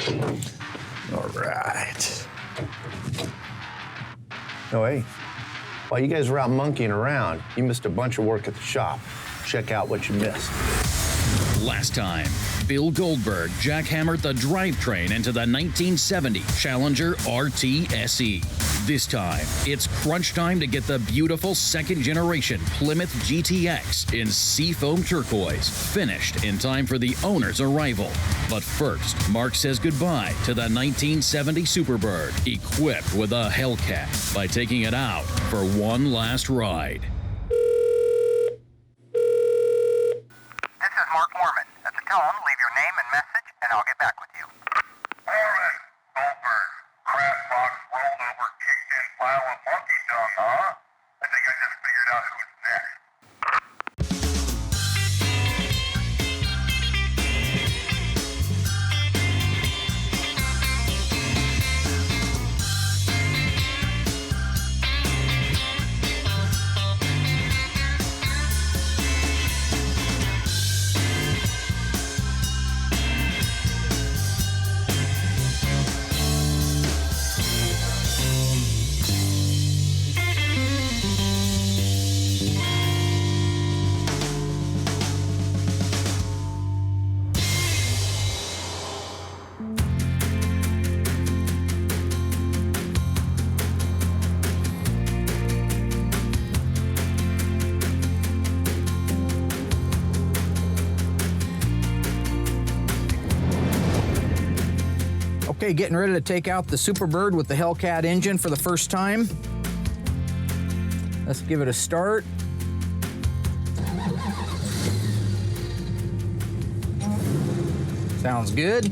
All right. Oh, hey, while you guys were out monkeying around, you missed a bunch of work at the shop. Check out what you missed. Last time, Bill Goldberg jackhammered the drivetrain into the 1970 Challenger RT SE. This time, it's crunch time to get the beautiful second-generation Plymouth GTX in seafoam turquoise, finished in time for the owner's arrival. But first, Mark says goodbye to the 1970 Superbird, equipped with a Hellcat, by taking it out for one last ride. Leave your name and message, and I'll get back with you. Morning, Goldberg. Crap box rolled over, kicked in pile of monkey dung, huh? I think I just figured out who's next. Okay, getting ready to take out the Superbird with the Hellcat engine for the first time. Let's give it a start. Sounds good.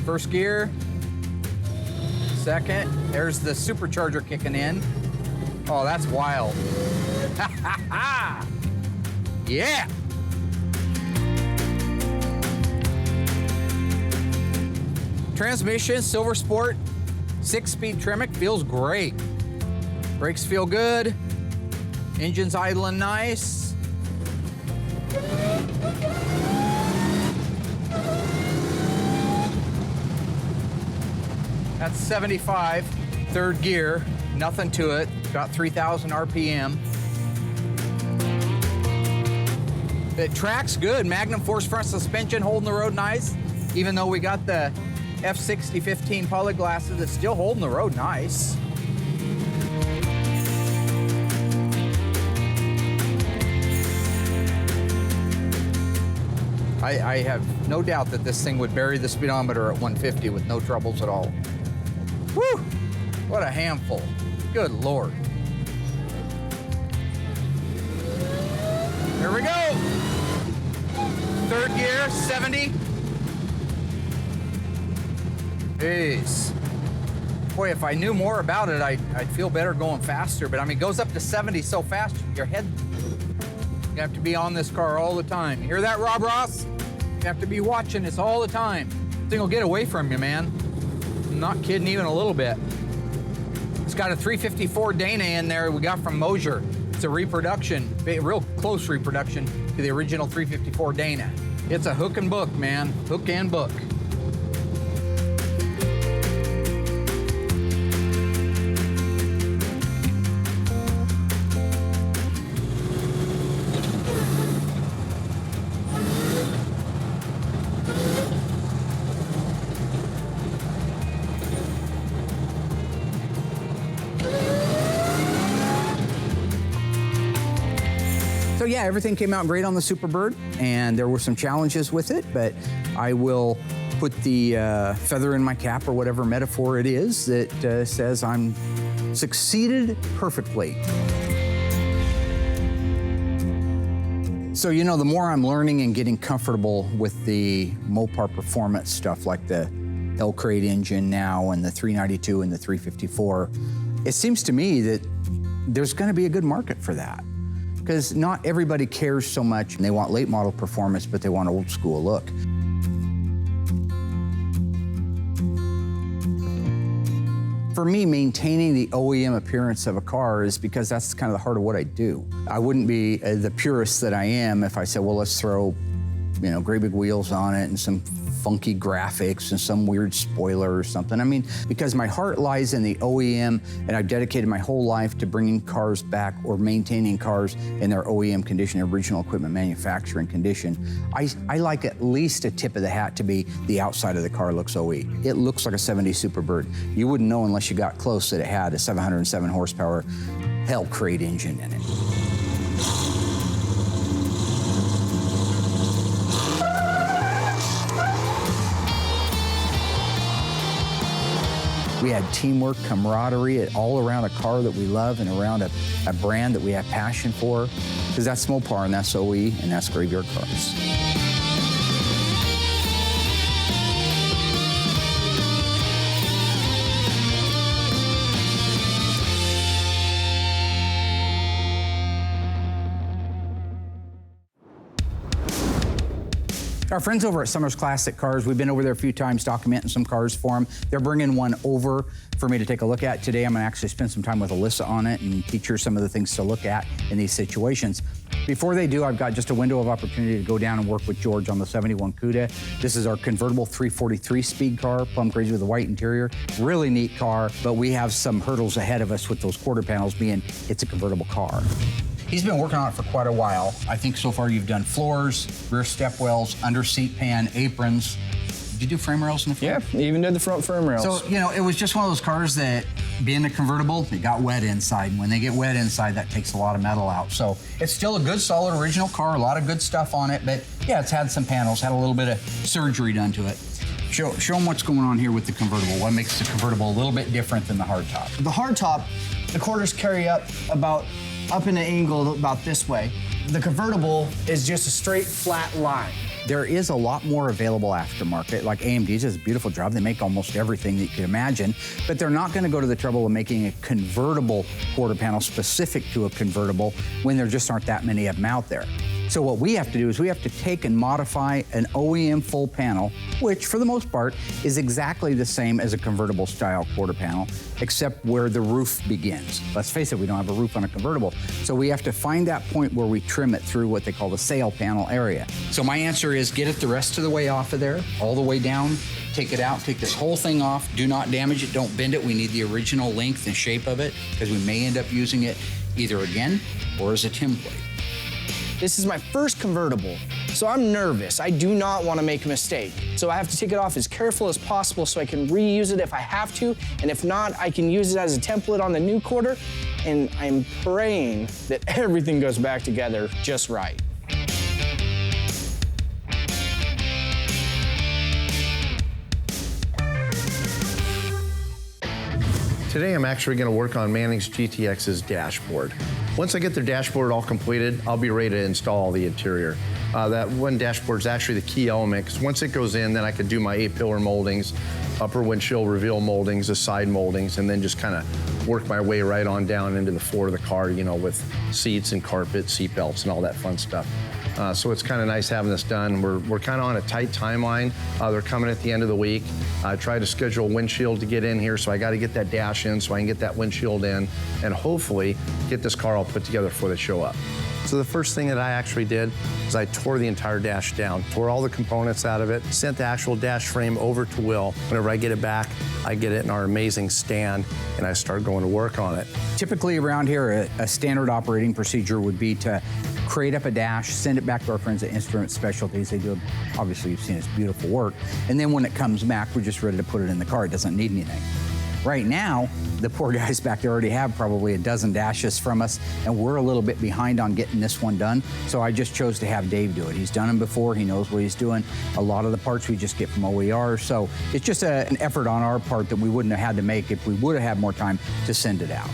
First gear. Second. There's the supercharger kicking in. Oh, that's wild. Yeah! Transmission, Silver Sport, 6-speed Tremec, feels great. Brakes feel good. Engine's idling nice. That's 75, third gear, nothing to it. Got 3,000 RPM. It tracks good. Magnum Force front suspension holding the road nice. Even though we got the F60 15 polyglasses, it's still holding the road nice. I have no doubt that this thing would bury the speedometer at 150 with no troubles at all. Whew! What a handful. Good Lord. Here we go. Third gear, 70. Jeez. Boy, if I knew more about it, I'd feel better going faster. But I mean, it goes up to 70 so fast, your head, you have to be on this car all the time. You hear that, Rob Ross? You have to be watching this all the time. This thing will get away from you, man. I'm not kidding even a little bit. It's got a 354 Dana in there we got from Mosier. It's a reproduction, a real close reproduction to the original 354 Dana. It's a hook and book, man, hook and book. So yeah, everything came out great on the Superbird, and there were some challenges with it, but I will put the feather in my cap, or whatever metaphor it is, that says I'm succeeded perfectly. So, you know, the more I'm learning and getting comfortable with the Mopar performance stuff, like the L-Crate engine now and the 392 and the 354, it seems to me that there's gonna be a good market for that. Because not everybody cares so much, and they want late model performance, but they want old school look. For me, maintaining the OEM appearance of a car is because that's kind of the heart of what I do. I wouldn't be the purist that I am if I said, well, let's throw, you know, great big wheels on it and some funky graphics and some weird spoiler or something. I mean, because my heart lies in the OEM, and I've dedicated my whole life to bringing cars back or maintaining cars in their OEM condition, original equipment manufacturing condition. I like at least a tip of the hat to be the outside of the car looks OE. It looks like a 70 Superbird. You wouldn't know unless you got close that it had a 707 horsepower Hell Crate engine in it. We had teamwork, camaraderie all around a car that we love and around a brand that we have passion for, because that's Mopar and that's OE and that's Graveyard Cars. Our friends over at Summers Classic Cars, we've been over there a few times documenting some cars for them. They're bringing one over for me to take a look at today. I'm gonna actually spend some time with Alyssa on it and teach her some of the things to look at in these situations. Before they do, I've got just a window of opportunity to go down and work with George on the 71 Cuda. This is our convertible 343 speed car, plum crazy with a white interior. Really neat car, but we have some hurdles ahead of us with those quarter panels being it's a convertible car. He's been working on it for quite a while. I think so far you've done floors, rear step wells, under seat pan, aprons. Did you do frame rails in the front? Yeah, even did the front frame rails. So, you know, it was just one of those cars that, being a convertible, it got wet inside. And when they get wet inside, that takes a lot of metal out. So it's still a good, solid, original car, a lot of good stuff on it. But yeah, it's had some panels, had a little bit of surgery done to it. Show them what's going on here with the convertible. What makes the convertible a little bit different than the hardtop? The hardtop, the quarters carry up in an angle about this way. The convertible is just a straight, flat line. There is a lot more available aftermarket. Like AMD does a beautiful job. They make almost everything that you can imagine, but they're not gonna go to the trouble of making a convertible quarter panel specific to a convertible when there just aren't that many of them out there. So what we have to do is we have to take and modify an OEM full panel, which for the most part is exactly the same as a convertible style quarter panel, except where the roof begins. Let's face it, we don't have a roof on a convertible. So we have to find that point where we trim it through what they call the sail panel area. So my answer is get it the rest of the way off of there, all the way down, take it out, take this whole thing off, do not damage it, don't bend it. We need the original length and shape of it because we may end up using it either again or as a template. This is my first convertible, so I'm nervous. I do not want to make a mistake. So I have to take it off as careful as possible so I can reuse it if I have to, and if not, I can use it as a template on the new quarter, and I'm praying that everything goes back together just right. Today I'm actually going to work on Manning's GTX's dashboard. Once I get the dashboard all completed, I'll be ready to install the interior. That one dashboard is actually the key element, because once it goes in, then I can do my 8-pillar moldings, upper windshield reveal moldings, the side moldings, and then just kind of work my way right on down into the floor of the car, you know, with seats and carpet, seat belts, and all that fun stuff. So it's kind of nice having this done. We're kind of on a tight timeline. They're coming at the end of the week. I tried to schedule a windshield to get in here, so I got to get that dash in so I can get that windshield in and hopefully get this car all put together before they show up. So the first thing that I actually did is I tore the entire dash down, tore all the components out of it, sent the actual dash frame over to Will. Whenever I get it back, I get it in our amazing stand and I start going to work on it. Typically around here, a standard operating procedure would be to create up a dash, send it back to our friends at Instrument Specialties. They do, obviously you've seen it's beautiful work. And then when it comes back, we're just ready to put it in the car. It doesn't need anything. Right now, the poor guys back there already have probably a dozen dashes from us, and we're a little bit behind on getting this one done. So I just chose to have Dave do it. He's done them before, he knows what he's doing. A lot of the parts we just get from OER, so it's just an effort on our part that we wouldn't have had to make if we would have had more time to send it out.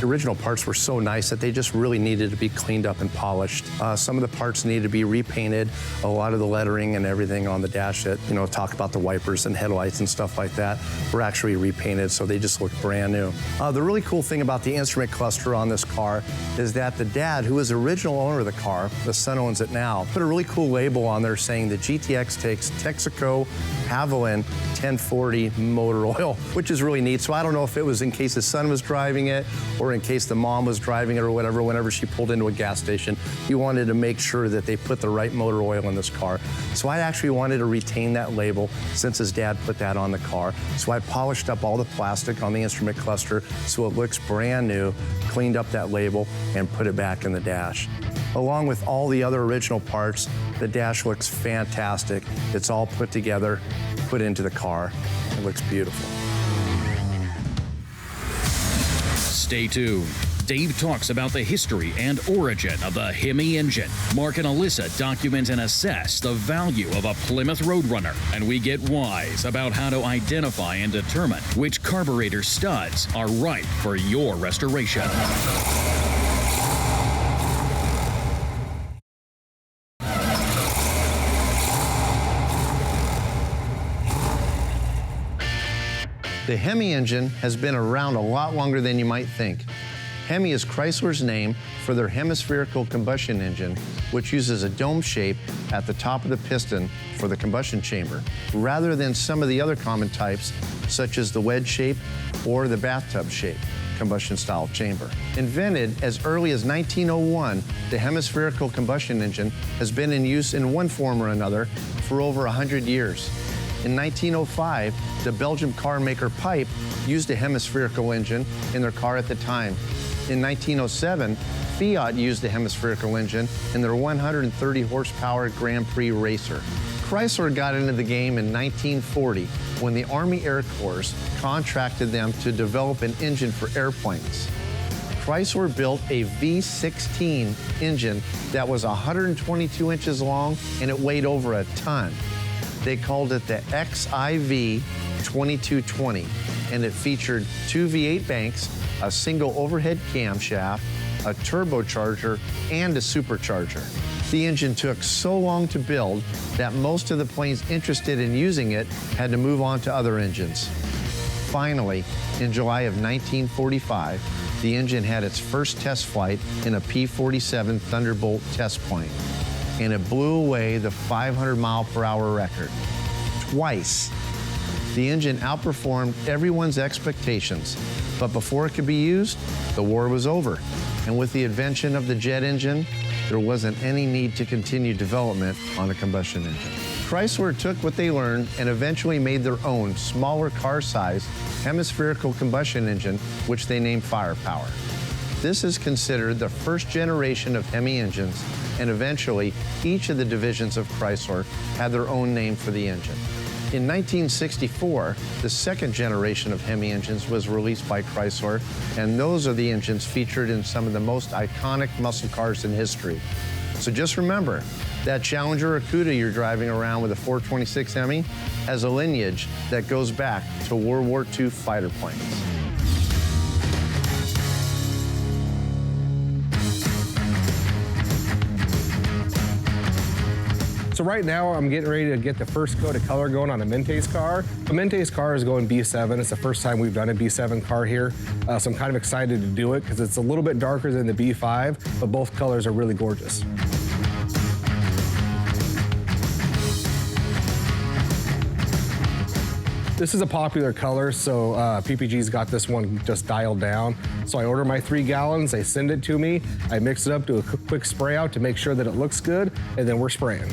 The original parts were so nice that they just really needed to be cleaned up and polished. Some of the parts needed to be repainted. A lot of the lettering and everything on the dash that, talk about the wipers and headlights and stuff like that were actually repainted, so they just look brand new. The really cool thing about the instrument cluster on this car is that the dad, who was the original owner of the car, the son owns it now, put a really cool label on there saying the GTX takes Texaco Haviland 1040 motor oil, which is really neat. So I don't know if it was in case the son was driving it or in case the mom was driving it or whatever. Whenever she pulled into a gas station, he wanted to make sure that they put the right motor oil in this car. So I actually wanted to retain that label since his dad put that on the car. So I polished up all the plastic on the instrument cluster so it looks brand new, cleaned up that label, and put it back in the dash. Along with all the other original parts, the dash looks fantastic. It's all put together, put into the car. It looks beautiful. Stay tuned. Dave talks about the history and origin of the Hemi engine. Mark and Alyssa document and assess the value of a Plymouth Roadrunner, and we get wise about how to identify and determine which carburetor studs are right for your restoration. The Hemi engine has been around a lot longer than you might think. Hemi is Chrysler's name for their hemispherical combustion engine, which uses a dome shape at the top of the piston for the combustion chamber, rather than some of the other common types, such as the wedge shape or the bathtub shape combustion style chamber. Invented as early as 1901, the hemispherical combustion engine has been in use in one form or another for over 100 years. In 1905, the Belgian car maker Pipe used a hemispherical engine in their car at the time. In 1907, Fiat used a hemispherical engine in their 130 horsepower Grand Prix racer. Chrysler got into the game in 1940 when the Army Air Corps contracted them to develop an engine for airplanes. Chrysler built a V16 engine that was 122 inches long and it weighed over a ton. They called it the XIV 2220, and it featured two V8 banks, a single overhead camshaft, a turbocharger, and a supercharger. The engine took so long to build that most of the planes interested in using it had to move on to other engines. Finally, in July of 1945, the engine had its first test flight in a P-47 Thunderbolt test plane, and it blew away the 500-mile-per-hour record. Twice. The engine outperformed everyone's expectations, but before it could be used, the war was over. And with the invention of the jet engine, there wasn't any need to continue development on a combustion engine. Chrysler took what they learned and eventually made their own smaller car-sized hemispherical combustion engine, which they named Firepower. This is considered the first generation of Hemi engines, and eventually each of the divisions of Chrysler had their own name for the engine. In 1964, the second generation of Hemi engines was released by Chrysler, and those are the engines featured in some of the most iconic muscle cars in history. So just remember, that Challenger or Cuda you're driving around with a 426 Hemi has a lineage that goes back to World War II fighter planes. So right now, I'm getting ready to get the first coat of color going on a Mente's car. The Mente's car is going B7. It's the first time we've done a B7 car here. So I'm kind of excited to do it because it's a little bit darker than the B5, but both colors are really gorgeous. This is a popular color, so PPG's got this one just dialed down. So I order my 3 gallons, they send it to me, I mix it up, do a quick spray out to make sure that it looks good, and then we're spraying.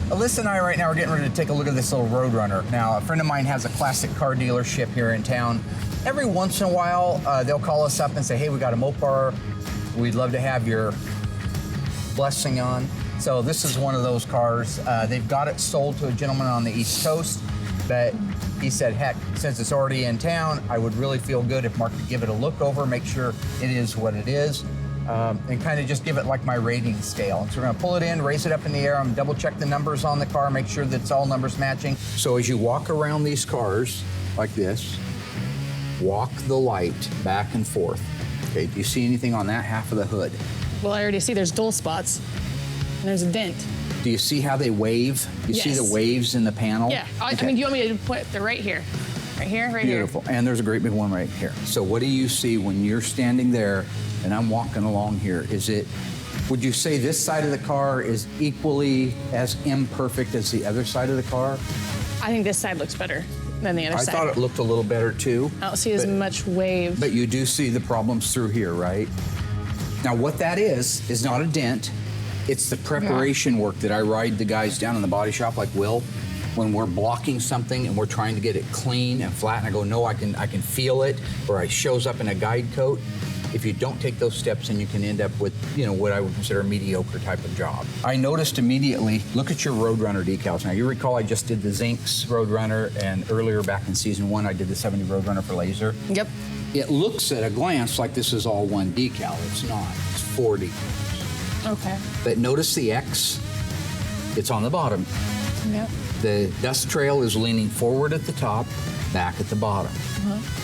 Alyssa and I right now are getting ready to take a look at this little Roadrunner. Now, a friend of mine has a classic car dealership here in town. Every once in a while, they'll call us up and say, hey, we got a Mopar. We'd love to have your blessing on. So this is one of those cars. They've got it sold to a gentleman on the East Coast, But he said, heck, since it's already in town, I would really feel good if Mark could give it a look over, make sure it is what it is, and kind of just give it like my rating scale. And so we're gonna pull it in, raise it up in the air, I'm gonna double check the numbers on the car, make sure that it's all numbers matching. So as you walk around these cars like this, walk the light back and forth. Okay, do you see anything on that half of the hood? Well, I already see there's dull spots, and there's a dent. Do you see how they wave? You see the waves in the panel? Yeah, I Okay. mean, do you want me to put it right here? Right here, right Beautiful. And there's a great big one right here. So what do you see when you're standing there and I'm walking along here? Would you say this side of the car is equally as imperfect as the other side of the car? here? I think this side looks better than the other I side. thought it looked a little better too. I don't see as much wave. But you do see the problems through here, right? Now what that is not a dent. It's the preparation work that I ride the guys down in the body shop like Will. When we're blocking something and we're trying to get it clean and flat, and I go, no, I can feel it, or it shows up in a guide coat. If you don't take those steps, then you can end up with, what I would consider a mediocre type of job. I noticed immediately, look at your Roadrunner decals. Now, you recall I just did the Zincs Roadrunner, and earlier back in season 1, I did the 70 Roadrunner for laser. Yep. It looks at a glance like this is all one decal. It's not. It's 4 decals. Okay. But notice the X, it's on the bottom. Yep. The dust trail is leaning forward at the top, back at the bottom.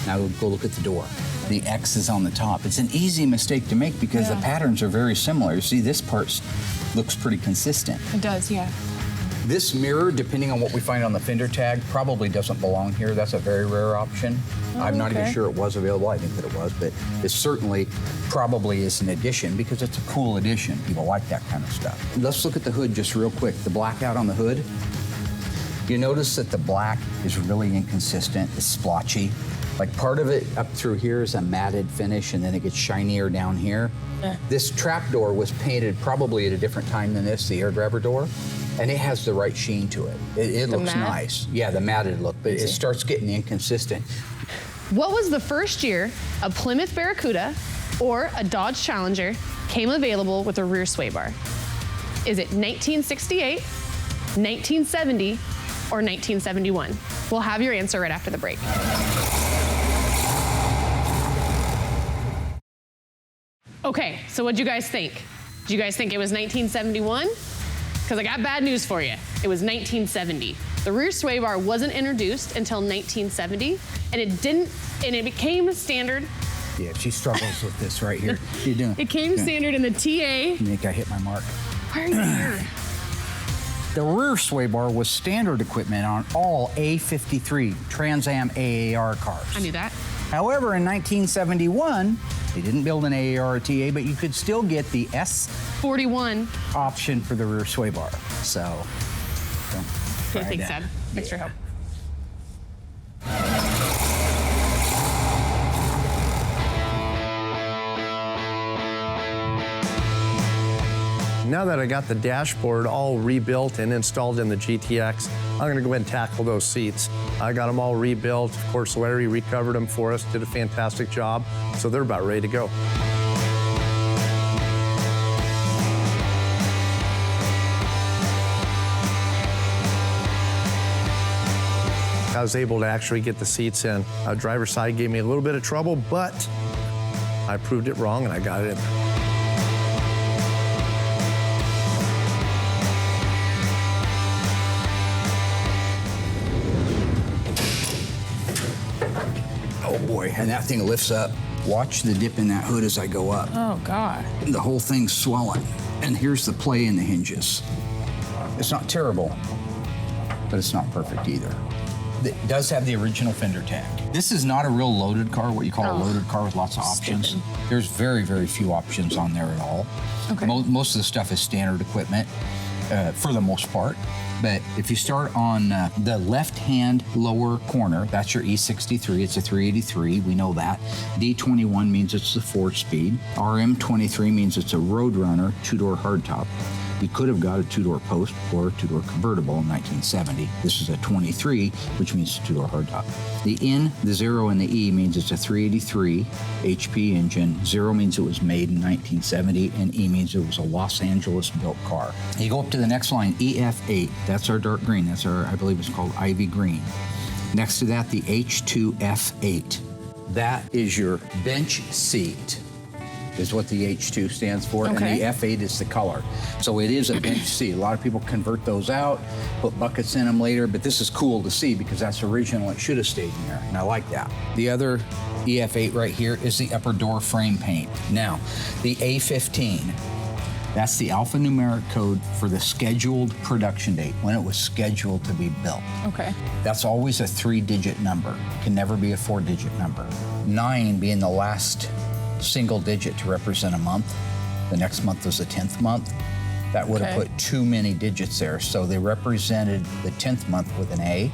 Now go look at the door. The X is on the top. It's an easy mistake to make because the patterns are very similar. You see, this part looks pretty consistent. It does, yeah. This mirror, depending on what we find on the fender tag, probably doesn't belong here. That's a very rare option. I'm not even okay. sure it was available. I think that it was, but it certainly probably is an addition because it's a cool addition. People like that kind of stuff. Let's look at the hood just real quick. The blackout on the hood. You notice that the black is really inconsistent. It's splotchy. Like part of it up through here is a matted finish and then it gets shinier down here. This trap door was painted probably at a different time than this, the air driver door. And it has the right sheen to it. It looks matte? nice. Yeah, the matted look, but it starts getting inconsistent. What was the first year a Plymouth Barracuda or a Dodge Challenger came available with a rear sway bar? Is it 1968, 1970, or 1971? We'll have your answer right after the break. Okay, so what'd you guys think? Did you guys think it was 1971? Because I got bad news for you. It was 1970. The rear sway bar wasn't introduced until 1970, and it became standard. Yeah, she struggles with this right here. What are you doing? It came standard in the TA. I think I hit my mark. Why are you here? The rear sway bar was standard equipment on all A53 Trans Am AAR cars. I knew that. However, in 1971, they didn't build an AAR or TA, but you could still get the S 41. option for the rear sway bar. So, don't Okay, try thanks, that. Dad. Thanks for your help. Now that I got the dashboard all rebuilt and installed in the GTX, I'm gonna go ahead and tackle those seats. I got them all rebuilt. Of course, Larry recovered them for us, did a fantastic job, so they're about ready to go. I was able to actually get the seats in. Driver's side gave me a little bit of trouble, but I proved it wrong and I got it in. Oh boy, and that thing lifts up. Watch the dip in that hood as I go up. Oh, God. The whole thing's swelling. And here's the play in the hinges. It's not terrible, but it's not perfect either. It does have the original fender tag. This is not a real loaded car, what you call a loaded car with lots of options. Stupid. There's very, very few options on there at all. Okay. Most of the stuff is standard equipment for the most part. But if you start on the left-hand lower corner, that's your E63. It's a 383. We know that. D21 means it's the 4-speed. RM23 means it's a Roadrunner 2-door hardtop. You could have got a 2-door post or a 2-door convertible in 1970. This is a 23, which means a 2-door hardtop. The N, the 0, and the E means it's a 383 HP engine. 0 means it was made in 1970, and E means it was a Los Angeles built car. You go up to the next line, EF8. That's our dark green. That's our, I believe it's called Ivy Green. Next to that, the H2F8. That is your bench seat, is what the H2 stands for, Okay. and the F8 is the color. So it is a bench seat. A lot of people convert those out, put buckets in them later, but this is cool to see because that's original. It should have stayed in there, and I like that. The other EF8 right here is the upper door frame paint. Now, the A15, that's the alphanumeric code for the scheduled production date, when it was scheduled to be built. Okay. That's always a 3-digit number. It can never be a 4-digit number. 9 being the last single digit to represent a month. The next month was the 10th month. That would have Okay. put too many digits there. So they represented the 10th month with an A,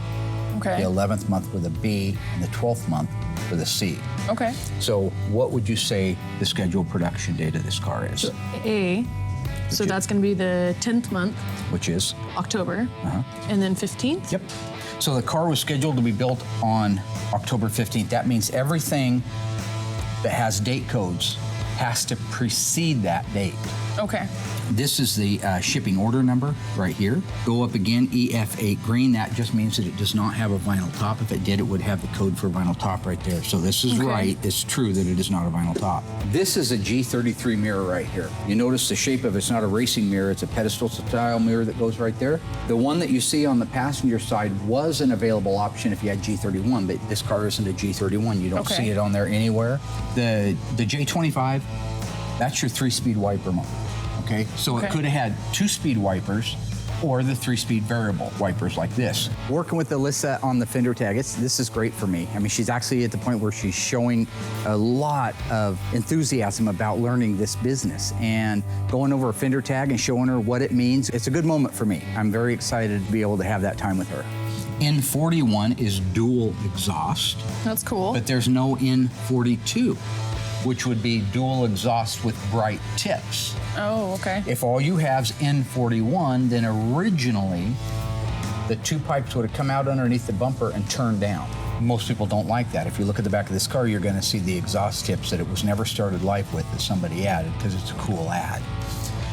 Okay. the 11th month with a B, and the 12th month with a C. Okay. So what would you say the scheduled production date of this car is? A. So that's going to be the 10th month, Which is? October, and then 15th? Yep. So the car was scheduled to be built on October 15th. That means everything that has date codes has to precede that date. Okay. This is the shipping order number right here. Go up again, EF8 green. That just means that it does not have a vinyl top. If it did, it would have the code for vinyl top right there. So this is right. It's true that it is not a vinyl top. This is a G33 mirror right here. You notice the shape of it's not a racing mirror. It's a pedestal style mirror that goes right there. The one that you see on the passenger side was an available option if you had G31, but this car isn't a G31. You don't see it on there anywhere. The J25, that's your 3-speed wiper mode. Okay, so it could have had 2-speed wipers or the 3-speed variable wipers like this. Working with Alyssa on the fender tag, this is great for me. I mean, she's actually at the point where she's showing a lot of enthusiasm about learning this business and going over a fender tag and showing her what it means. It's a good moment for me. I'm very excited to be able to have that time with her. N41 is dual exhaust. That's cool. But there's no N42, which would be dual exhaust with bright tips. Oh, okay. If all you have is N41, then originally the 2 pipes would have come out underneath the bumper and turned down. Most people don't like that. If you look at the back of this car, you're going to see the exhaust tips that it was never started life with that somebody added because it's a cool ad.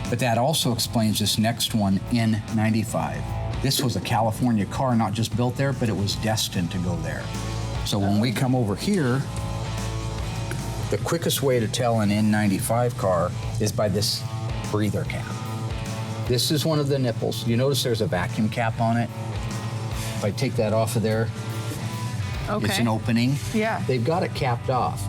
But that also explains this next one, N95. This was a California car, not just built there, but it was destined to go there. So when we come over here, the quickest way to tell an N95 car is by this breather cap. This is one of the nipples. You notice there's a vacuum cap on it. If I take that off of there, it's an opening. Yeah. They've got it capped off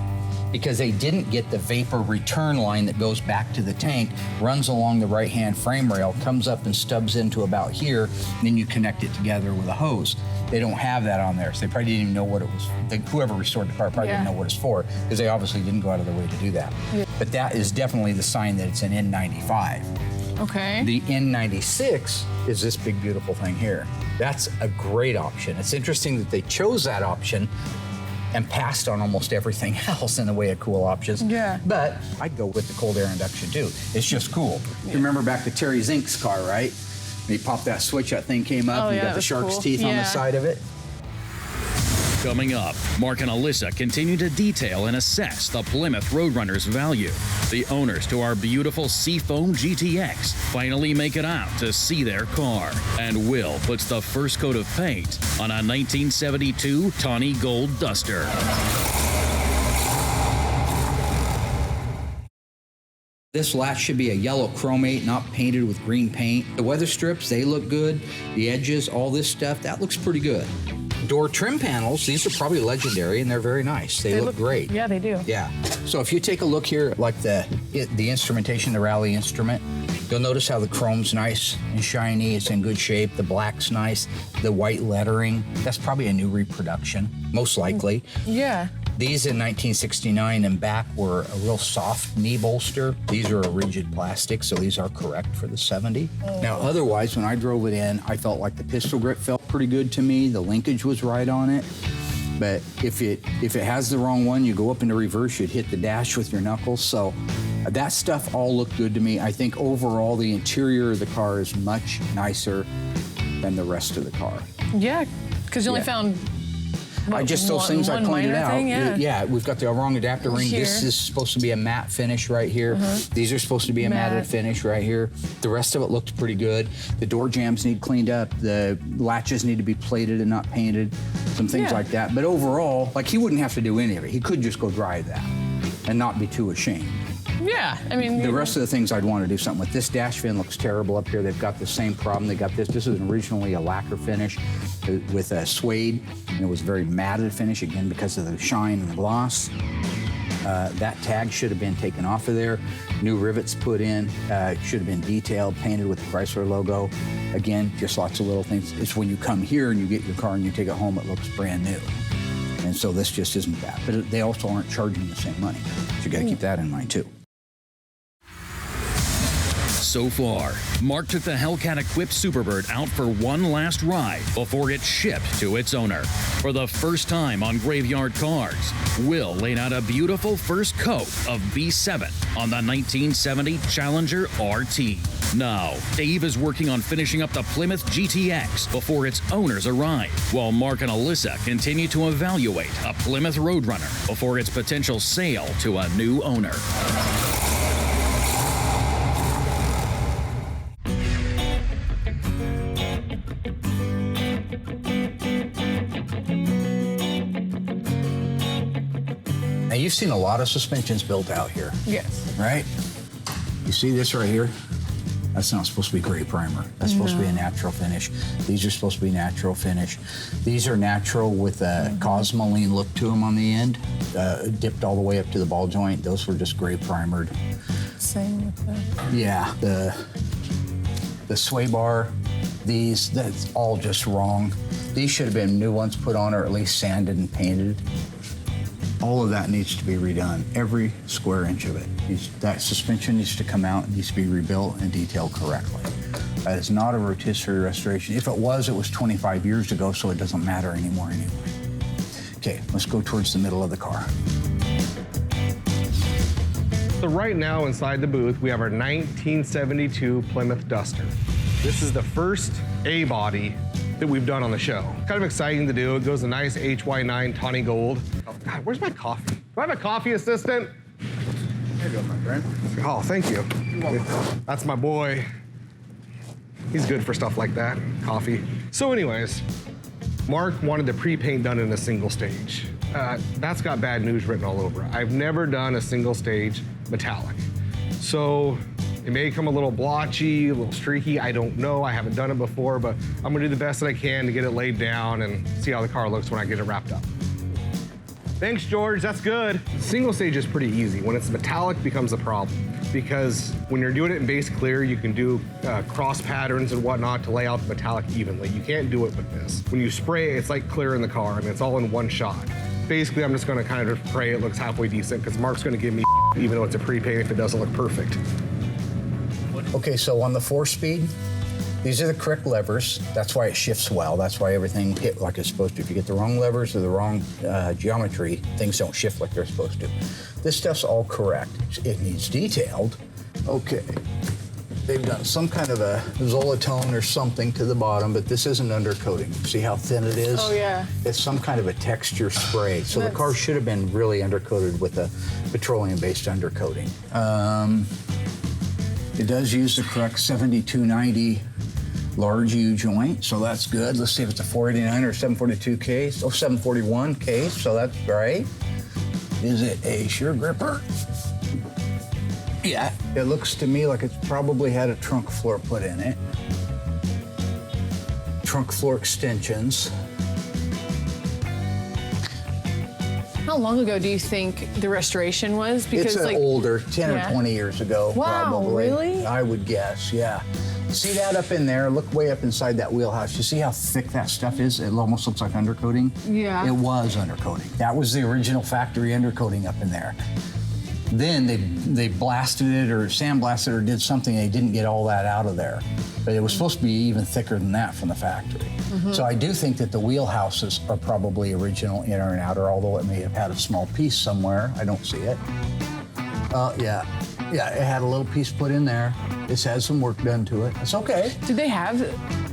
because they didn't get the vapor return line that goes back to the tank, runs along the right-hand frame rail, comes up and stubs into about here, and then you connect it together with a hose. They don't have that on there, so they probably didn't even know what it was. Whoever restored the car probably didn't know what it's for, because they obviously didn't go out of their way to do that. Yeah. But that is definitely the sign that it's an N95. Okay. The N96 is this big, beautiful thing here. That's a great option. It's interesting that they chose that option and passed on almost everything else in the way of cool options. Yeah. But I'd go with the cold air induction too. It's just cool. You remember back to Terry Zink's car, right? He popped that switch, that thing came up, and you got the shark's teeth on the side of it. Coming up, Mark and Alyssa continue to detail and assess the Plymouth Roadrunner's value. The owners to our beautiful Seafoam GTX finally make it out to see their car. And Will puts the first coat of paint on a 1972 tawny gold Duster. This latch should be a yellow chromate, not painted with green paint. The weather strips, they look good. The edges, all this stuff, that looks pretty good. Door trim panels, these are probably legendary and they're very nice. They look great. Yeah, they do. Yeah. So if you take a look here, like the instrumentation, the rally instrument, you'll notice how the chrome's nice and shiny. It's in good shape. The black's nice. The white lettering, that's probably a new reproduction, most likely. Yeah. These in 1969 and back were a real soft knee bolster. These are a rigid plastic, so these are correct for the 70. Now, otherwise, when I drove it in, I felt like the pistol grip felt pretty good to me. The linkage was right on it. But if it has the wrong one, you go up into reverse, you'd hit the dash with your knuckles. So that stuff all looked good to me. I think overall, the interior of the car is much nicer than the rest of the car. Yeah, because you only found Just those things I one pointed minor out. thing, yeah. We've got the wrong adapter ring. Here. This is supposed to be a matte finish right here. These are supposed to be a matted Matte. finish right here. The rest of it looked pretty good. The door jambs need cleaned up. The latches need to be plated and not painted. Some things Yeah. like that. But overall, like he wouldn't have to do any of it. He could just go drive that and not be too ashamed. Yeah, I mean, The rest of the things I'd want to do something with. This dash fin looks terrible up here. They've got the same problem. They got this. This is originally a lacquer finish with a suede, and it was a very matted finish, again, because of the shine and the gloss. That tag should have been taken off of there. New rivets put in. Should have been detailed, painted with the Chrysler logo. Again, just lots of little things. It's when you come here and you get your car and you take it home, it looks brand new. And so this just isn't that. But they also aren't charging the same money. So you got to keep that in mind, too. So far, Mark took the Hellcat-equipped Superbird out for one last ride before it's shipped to its owner. For the first time on Graveyard Cars, Will laid out a beautiful first coat of B7 on the 1970 Challenger RT. Now, Dave is working on finishing up the Plymouth GTX before its owners arrive, while Mark and Alyssa continue to evaluate a Plymouth Roadrunner before its potential sale to a new owner. Now, you've seen a lot of suspensions built out here, yes. right? You see this right here? That's not supposed to be gray primer. That's supposed to be a natural finish. These are supposed to be natural finish. These are natural with a cosmoline look to them on the end, dipped all the way up to the ball joint. Those were just gray primered. Same with that. Yeah, the sway bar, that's all just wrong. These should have been new ones put on, or at least sanded and painted. All of that needs to be redone, every square inch of it. That suspension needs to come out, needs to be rebuilt and detailed correctly. That is not a rotisserie restoration. If it was 25 years ago, so it doesn't matter anymore anyway. Okay, let's go towards the middle of the car. So right now inside the booth, we have our 1972 Plymouth Duster. This is the first A-body that we've done on the show. Kind of exciting to do. It goes a nice HY9 tawny gold. Oh God, where's my coffee? Do I have a coffee assistant? There you go, my friend. Oh, thank you. That's my boy. He's good for stuff like that, coffee. So anyways, Mark wanted the pre-paint done in a single stage. That's got bad news written all over it. I've never done a single stage metallic. So it may come a little blotchy, a little streaky, I don't know, I haven't done it before, but I'm gonna do the best that I can to get it laid down and see how the car looks when I get it wrapped up. Thanks, George, that's good. Single stage is pretty easy. When it's metallic, becomes a problem. Because when you're doing it in base clear, you can do cross patterns and whatnot to lay out the metallic evenly. You can't do it with this. When you spray it, it's like clear in the car, and it's all in one shot. Basically, I'm just gonna kind of pray it looks halfway decent, because Mark's gonna give me even though it's a pre-paint if it doesn't look perfect. Okay, so on the 4-speed, these are the correct levers. That's why it shifts well. That's why everything hit like it's supposed to. If you get the wrong levers or the wrong geometry, things don't shift like they're supposed to. This stuff's all correct. It needs detailed. Okay. They've done some kind of a Zolatone or something to the bottom, but this isn't undercoating. See how thin it is? Oh, yeah. It's some kind of a texture spray. So the car should have been really undercoated with a petroleum-based undercoating. It does use the correct 7290 large U joint, so that's good. Let's see if it's a 489 or 742 case. Oh, 741 case, so that's great. Is it a shear gripper? Yeah, it looks to me like it's probably had a trunk floor put in it. Trunk floor extensions. How long ago do you think the restoration was? Because it's older, 10 or 20 years ago, wow, probably. Really? I would guess, yeah. See that up in there? Look way up inside that wheelhouse. You see how thick that stuff is? It almost looks like undercoating. Yeah. It was undercoating. That was the original factory undercoating up in there. Then they blasted it or sandblasted or did something. They didn't get all that out of there. But it was supposed to be even thicker than that from the factory. So I do think that the wheelhouses are probably original inner and outer, although it may have had a small piece somewhere. I don't see it. Yeah. Yeah, it had a little piece put in there. It's had some work done to it. It's okay. Did they have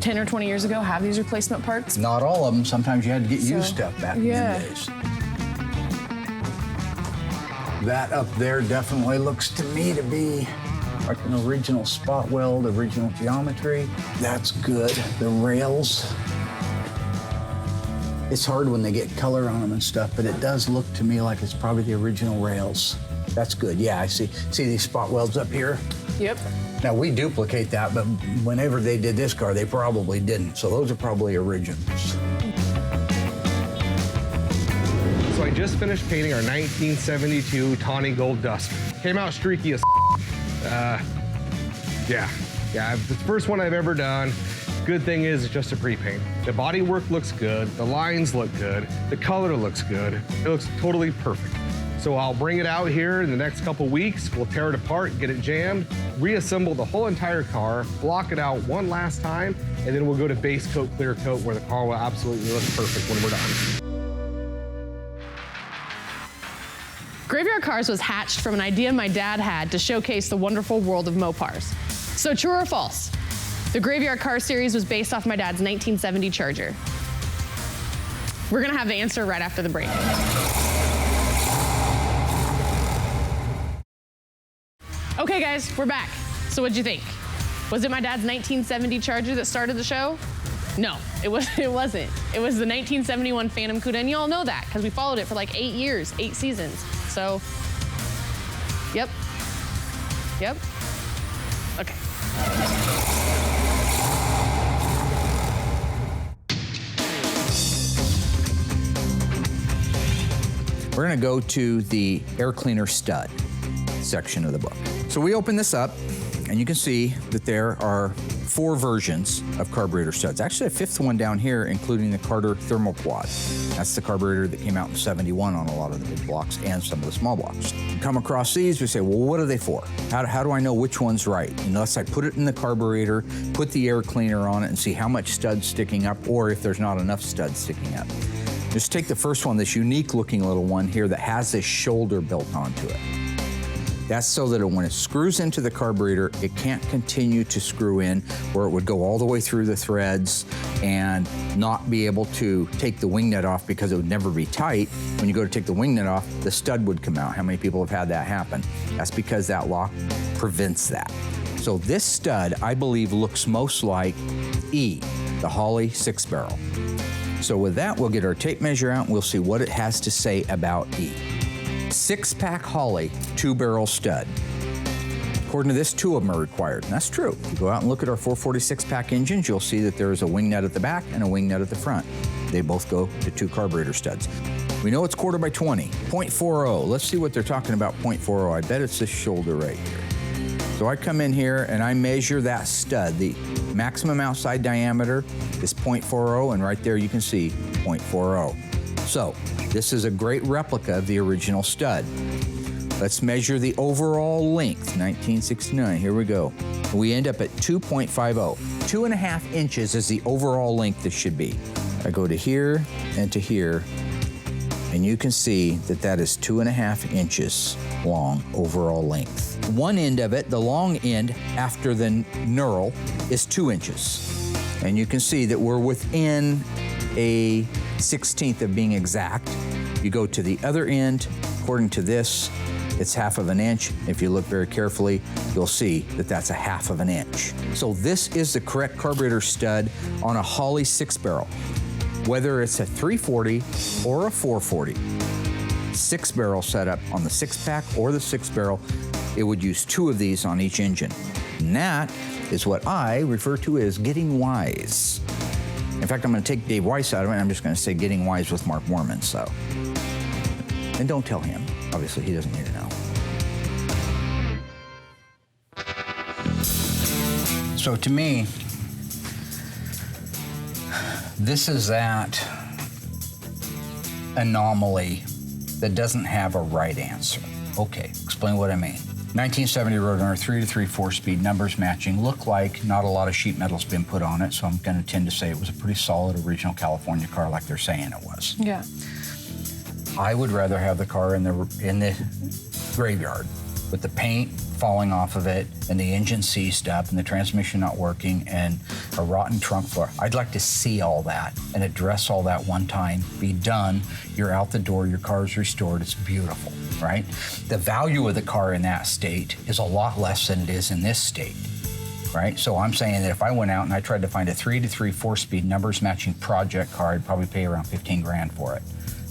10 or 20 years ago have these replacement parts? Not all of them. Sometimes you had to get used stuff back in the days. That up there definitely looks to me to be like an original spot weld, original geometry. That's good. The rails. It's hard when they get color on them and stuff, but it does look to me like it's probably the original rails. That's good. Yeah, I see. See these spot welds up here? Yep. Now, we duplicate that, but whenever they did this car, they probably didn't. So those are probably originals. So I just finished painting our 1972 tawny gold Duster. Came out streaky as yeah, it's the first one I've ever done. Good thing is it's just a pre-paint. The body work looks good, the lines look good, the color looks good. It looks totally perfect. So I'll bring it out here in the next couple weeks. We'll tear it apart, get it jammed, reassemble the whole entire car, block it out one last time, and then we'll go to base coat, clear coat, where the car will absolutely look perfect when we're done. Graveyard Carz was hatched from an idea my dad had to showcase the wonderful world of Mopars. So true or false? The Graveyard Carz series was based off my dad's 1970 Charger. We're gonna have the answer right after the break. Okay guys, we're back. So what'd you think? Was it my dad's 1970 Charger that started the show? No, it wasn't. It was the 1971 Phantom Cuda, and you all know that because we followed it for like 8 years, 8 seasons. So, yep. Okay. We're gonna go to the air cleaner stud section of the book. So we open this up, and you can see that there are 4 versions of carburetor studs. Actually, a 5th one down here, including the Carter Thermal Quad. That's the carburetor that came out in '71 on a lot of the big blocks and some of the small blocks. You come across these, we say, well, what are they for? How do I know which one's right? Unless I put it in the carburetor, put the air cleaner on it, and see how much stud's sticking up, or if there's not enough studs sticking up. Just take the first one, this unique looking little one here that has this shoulder built onto it. That's so that when it screws into the carburetor, it can't continue to screw in, or it would go all the way through the threads and not be able to take the wing nut off because it would never be tight. When you go to take the wing nut off, the stud would come out. How many people have had that happen? That's because that lock prevents that. So this stud, I believe, looks most like E, the Holley 6-barrel. So with that, we'll get our tape measure out and we'll see what it has to say about E. 6-pack Holley 2-barrel stud. According to this, 2 of them are required, and that's true. If you go out and look at our 446-pack engines, you'll see that there is a wing nut at the back and a wing nut at the front. They both go to 2 carburetor studs. We know it's 1/4 by 20, 0.40. Let's see what they're talking about 0.40. I bet it's this shoulder right here. So I come in here and I measure that stud. The maximum outside diameter is 0.40, and right there you can see 0.40. So this is a great replica of the original stud. Let's measure the overall length, 1969, here we go. We end up at 2.50. 2.5 inches is the overall length this should be. I go to here and to here, and you can see that that is 2.5 inches long overall length. One end of it, the long end after the knurl, is 2 inches. And you can see that we're within a 1/16 of being exact. You go to the other end, according to this, it's 1/2 inch. If you look very carefully, you'll see that that's 1/2 inch. So this is the correct carburetor stud on a Holley 6-barrel. Whether it's a 340 or a 440, 6-barrel setup on the 6-pack or the 6-barrel, it would use 2 of these on each engine. And that is what I refer to as getting wise. In fact, I'm going to take Dave Weiss out of it, and I'm just going to say getting wise with Mark Worman, so. And don't tell him. Obviously, he doesn't need to know. So to me, this is that anomaly that doesn't have a right answer. Okay, explain what I mean. 1970 Roadrunner, 3 to 3 4-speed, numbers matching. Look like not a lot of sheet metal's been put on it, so I'm going to tend to say it was a pretty solid original California car like they're saying it was. Yeah. I would rather have the car in the graveyard with the paint falling off of it and the engine seized up and the transmission not working and a rotten trunk floor. I'd like to see all that and address all that one time, be done, you're out the door, your car's restored, it's beautiful, right? The value of the car in that state is a lot less than it is in this state, right? So I'm saying that if I went out and I tried to find a 3-3 4-speed numbers matching project car, I'd probably pay around 15 grand for it.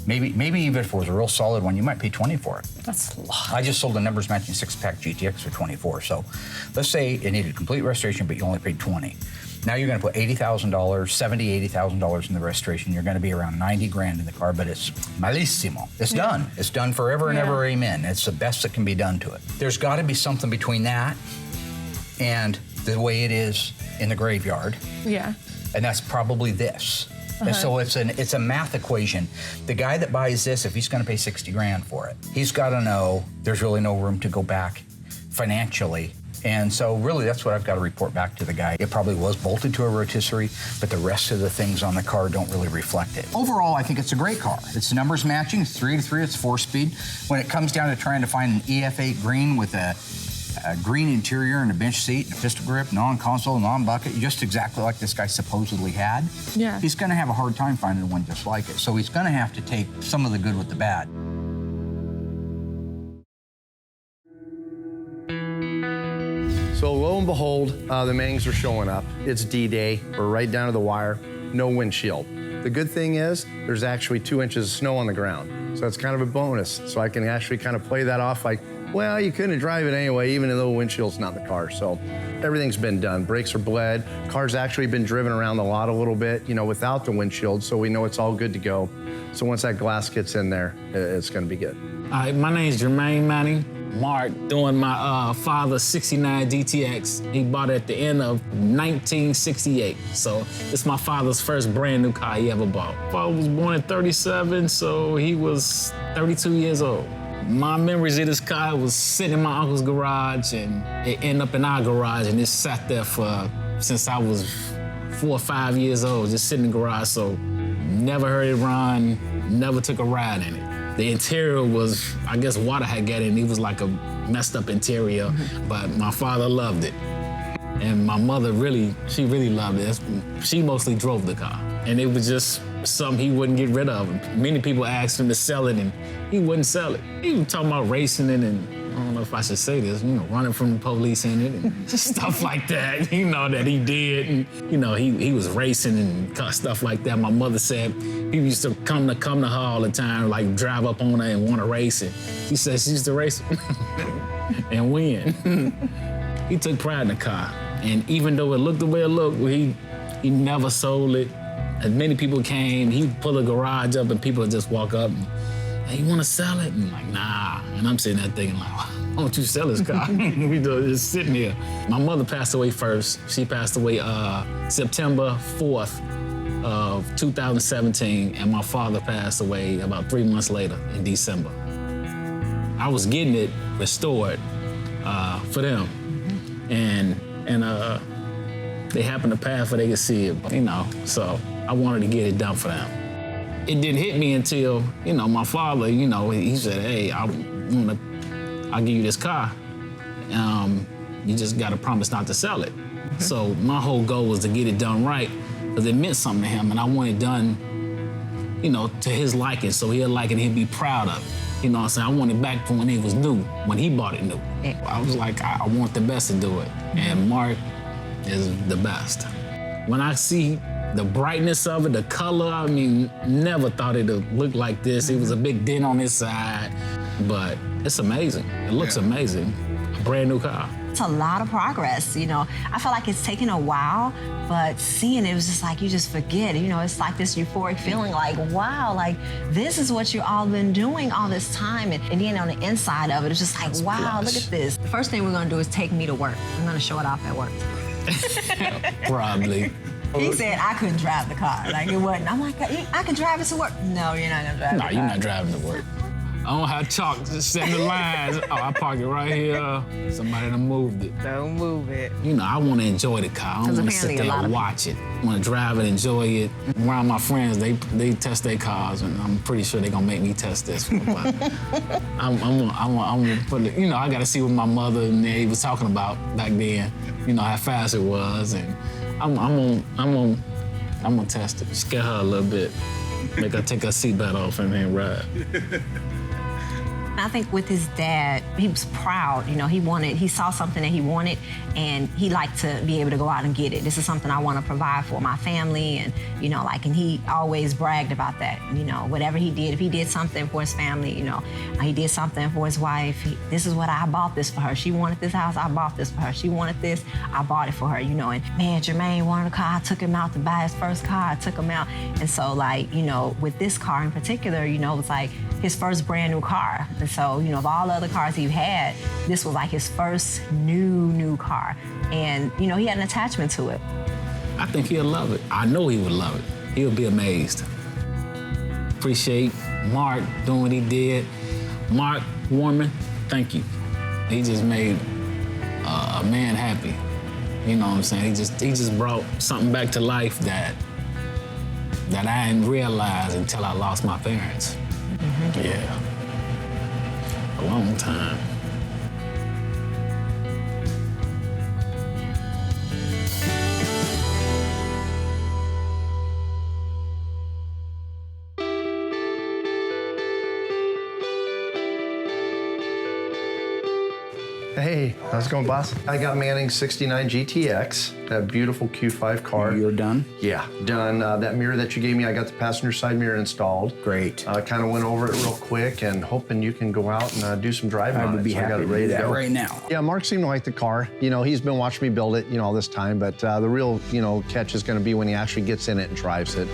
Maybe even if it was a real solid one, you might pay 20 for it. That's a lot. I just sold a numbers matching 6-pack GTX for 24. So let's say it needed complete restoration, but you only paid 20. Now you're gonna put $80,000, $80,000 in the restoration. You're gonna be around 90 grand in the car, but it's malissimo. It's done. It's done forever and ever, amen. It's the best that can be done to it. There's gotta be something between that and the way it is in the graveyard. Yeah. And that's probably this. And so it's a math equation. The guy that buys this, if he's gonna pay 60 grand for it, he's gotta know there's really no room to go back financially. And so really that's what I've gotta report back to the guy. It probably was bolted to a rotisserie, but the rest of the things on the car don't really reflect it. Overall, I think it's a great car. It's numbers matching, it's 3-3, it's 4-speed. When it comes down to trying to find an EF8 green with a green interior and a bench seat and a pistol grip, non-console, non-bucket, just exactly like this guy supposedly had. Yeah. He's gonna have a hard time finding one just like it. So he's gonna have to take some of the good with the bad. So lo and behold, the Mangs are showing up. It's D-Day, we're right down to the wire, no windshield. The good thing is there's actually 2 inches of snow on the ground. So that's kind of a bonus. So I can actually kind of play that off like, well, you couldn't drive it anyway, even though the windshield's not in the car. So everything's been done. Brakes are bled. Car's actually been driven around the lot a little bit, you know, without the windshield, so we know it's all good to go. So once that glass gets in there, it's gonna be good. Hi, my name's Jermaine Manning. Mark, doing my father's 69 GTX. He bought it at the end of 1968. So it's my father's first brand new car he ever bought. Father was born in 37, so he was 32 years old. My memories of this car was sitting in my uncle's garage, and it ended up in our garage, and it sat there since I was 4 or 5 years old, just sitting in the garage. So never heard it run, never took a ride in it. The interior was, I guess water had got in. It was like a messed up interior, but my father loved it. And my mother she really loved it. She mostly drove the car. And it was just something he wouldn't get rid of. Many people asked him to sell it and he wouldn't sell it. He was talking about racing it and I don't know if I should say this, you know, running from the police in it and stuff like that, you know, that he did. And, you know, he was racing and stuff like that. My mother said he used to come to her all the time, like drive up on her and want to race it. She said she used to race it and win. He took pride in the car. And even though it looked the way it looked, he never sold it. As many people came, he'd pull a garage up and people would just walk up and, hey, you want to sell it? And I'm like, nah. And I'm sitting there thinking like, why don't you sell this car? We just sitting here. My mother passed away first. She passed away September 4th of 2017, and my father passed away about 3 months later in December. I was getting it restored for them. And they happened to pass where they could see it, you know, so I wanted to get it done for them. It didn't hit me until, you know, my father, you know, he said, hey, I'll give you this car. You just got to promise not to sell it. So my whole goal was to get it done right because it meant something to him and I want it done, you know, to his liking, so he'll like it and he'll be proud of it. You know what I'm saying? I want it back from when it was new, when he bought it new. I was like, I want the best to do it. And Mark is the best. When I see the brightness of it, the color, I mean, never thought it'd look like this. It was a big dent on his side, but it's amazing. It looks amazing. A brand new car. It's a lot of progress, you know. I feel like it's taken a while, but seeing it was just like, you just forget, you know, it's like this euphoric feeling like, wow, like this is what you all been doing all this time. And then on the inside of it, it's just like, wow, look at this. The first thing we're gonna do is take me to work. I'm gonna show it off at work. Probably. He said I couldn't drive the car, like it wasn't. I'm like, I can drive it to work. No, you're not gonna drive it. No, you're not driving to work. I don't have chalk, just send the lines. Oh, I park it right here. Somebody done moved it. Don't move it. You know, I want to enjoy the car. I don't want to sit there and watch it. I want to drive it, enjoy it. Around my friends, they test their cars, and I'm pretty sure they're gonna make me test this one. But I'm gonna put it. You know, I got to see what my mother and they was talking about back then. You know how fast it was, and I'm gonna test it. Scare her a little bit. Make her take her seatbelt off and then ride. I think with his dad, he was proud. You know, he saw something that he wanted, and he liked to be able to go out and get it. This is something I want to provide for my family, and, you know, like, and he always bragged about that. You know, whatever he did, if he did something for his family, you know, he did something for his wife. This is what I bought this for her. She wanted this house, I bought this for her. She wanted this, I bought it for her, you know. And man, Jermaine wanted a car, I took him out to buy his first car, I took him out. And so, like, you know, with this car in particular, you know, it was like his first brand new car. And so, you know, of all the other cars he had, this was like his first new car. And, you know, he had an attachment to it. I think he'll love it. I know he would love it. He'll be amazed. Appreciate Mark doing what he did. Mark Warman, thank you. He just made a man happy. You know what I'm saying? He just brought something back to life that I didn't realize until I lost my parents. Mm-hmm. Yeah. A long time. Hey, how's it going, boss? I got Manning's 69 GTX, that beautiful Q5 car. You're done? Yeah, done. That mirror that you gave me, I got the passenger side mirror installed. Great. Kind of went over it real quick and hoping you can go out and do some driving on it. I would be happy to do that right now. Yeah, Mark seemed to like the car. You know, he's been watching me build it, you know, all this time, but the real, you know, catch is going to be when he actually gets in it and drives it.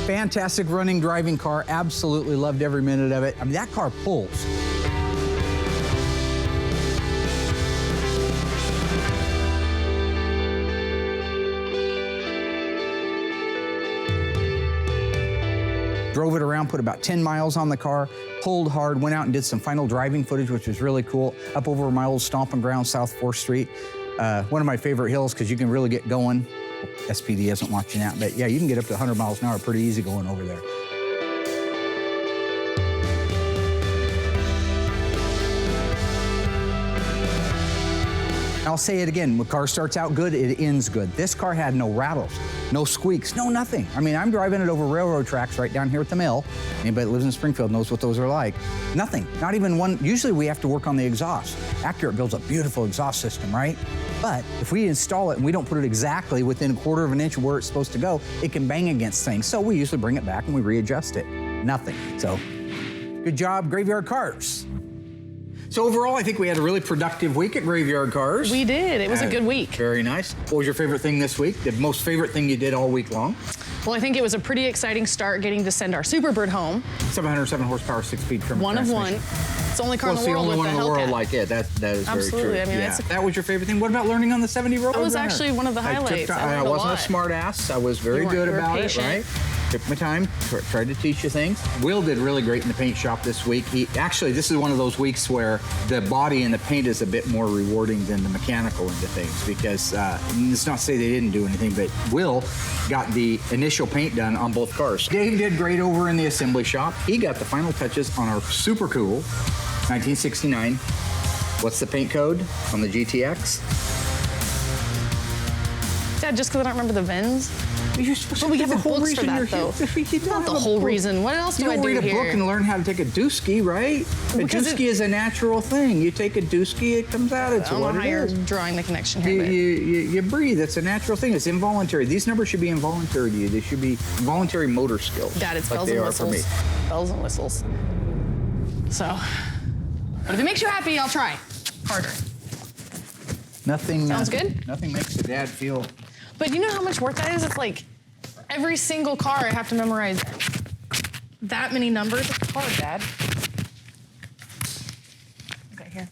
Fantastic running, driving car. Absolutely loved every minute of it. I mean, that car pulls. Drove it around, put about 10 miles on the car, pulled hard, went out and did some final driving footage, which was really cool, up over my old stomping ground, South 4th Street. One of my favorite hills because you can really get going. SPD isn't watching that, but yeah, you can get up to 100 miles an hour pretty easy going over there. I'll say it again, when a car starts out good, it ends good. This car had no rattles, no squeaks, no nothing. I mean, I'm driving it over railroad tracks right down here at the mill. Anybody that lives in Springfield knows what those are like. Nothing, not even one. Usually we have to work on the exhaust. Accurate builds a beautiful exhaust system, right? But if we install it and we don't put it exactly within 1/4 of an inch of where it's supposed to go, it can bang against things. So we usually bring it back and we readjust it. Nothing. So good job, Graveyard Cars. So overall, I think we had a really productive week at Graveyard Cars. We did. It was a good week. Very nice. What was your favorite thing this week? The most favorite thing you did all week long? Well, I think it was a pretty exciting start getting to send our Superbird home. 707 horsepower, 6-speed trim One of one. It's the only car in the world with a Hellcat. It's the only one in the world like it. That is Absolutely. very true. I mean, yeah. That was your favorite thing. What about learning on the 70 Roadrunner? That was actually one of the highlights. I wasn't a smart ass. I was very good about it, right? Took my time, tried to teach you things. Will did really great in the paint shop this week. Actually, this is one of those weeks where the body and the paint is a bit more rewarding than the mechanical into things because it's not to say they didn't do anything, but Will got the initial paint done on both cars. Dave did great over in the assembly shop. He got the final touches on our super cool 1969. What's the paint code on the GTX? Dad, just because I don't remember the VINs? You're supposed to have the the whole books reason for that, you're though. here. Not the whole reason. What else do I do here? You read a book and learn how to take a dooski, right? A dooski is a natural thing. You take a dooski, it comes out. It's what it is. I don't know how you're drawing the connection here. You breathe. It's a natural thing. It's involuntary. These numbers should be involuntary to you. They should be involuntary motor skills. Dad, it's like bells they and are for me. whistles. Bells and whistles. So, but if it makes you happy, I'll try harder. Nothing. Sounds good? Nothing makes a dad feel. But you know how much work that is? It's like every single car I have to memorize that many numbers. It's hard, Dad. Okay, here.